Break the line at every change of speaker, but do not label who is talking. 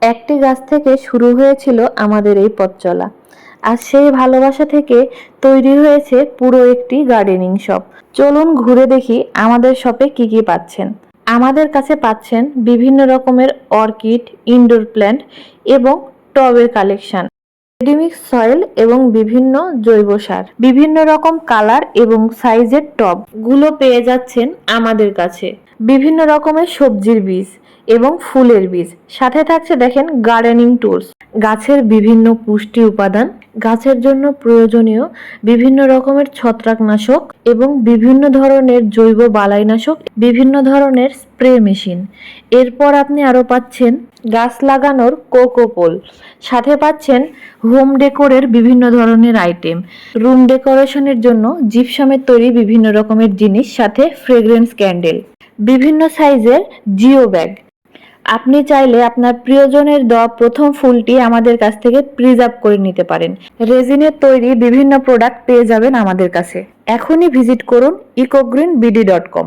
একটি গাছ থেকে শুরু হয়েছিল আমাদের এই পথ চলা, আর সেই ভালোবাসা থেকে তৈরি হয়েছে পুরো একটি গার্ডেনিং শপ। চলুন ঘুরে দেখি আমাদের শপে কি কি পাচ্ছেন। আমাদের কাছে পাচ্ছেন বিভিন্ন রকমের অর্কিড, ইনডোর প্ল্যান্ট এবং টবের কালেকশন, রেডিমিক্স সয়েল এবং বিভিন্ন জৈব সার, বিভিন্ন রকম কালার এবং সাইজের টব গুলো পেয়ে যাচ্ছেন আমাদের কাছে। বিভিন্ন রকমের সবজির বীজ এবং ফুলের বীজ, সাথে থাকছে দেখেন গার্ডেনিং টুলস, গাছের বিভিন্ন পুষ্টি উপাদান, গাছের জন্য প্রয়োজনীয় বিভিন্ন রকমের ছত্রাকনাশক এবং বিভিন্ন ধরনের জৈব বালাইনাশক, বিভিন্ন ধরনের স্প্রে মেশিন। এরপর আপনি আরো পাচ্ছেন গাছ লাগানোর কোকোপোল, সাথে পাচ্ছেন হোম ডেকোরের বিভিন্ন ধরনের আইটেম, রুম ডেকোরেশনের জন্য জিপসামের তৈরি বিভিন্ন রকমের জিনিস, সাথে ফ্রেগ্রেন্স ক্যান্ডেল, বিভিন্ন সাইজের জিও ব্যাগ। আপনি চাইলে আপনার প্রিয়জনের দেওয়া প্রথম ফুলটি আমাদের কাছ থেকে প্রিজার্ভ করে নিতে পারেন। রেজিনের তৈরি বিভিন্ন প্রোডাক্ট পেয়ে যাবেন আমাদের কাছে। এখনই ভিজিট করুন ecogreenbd.com।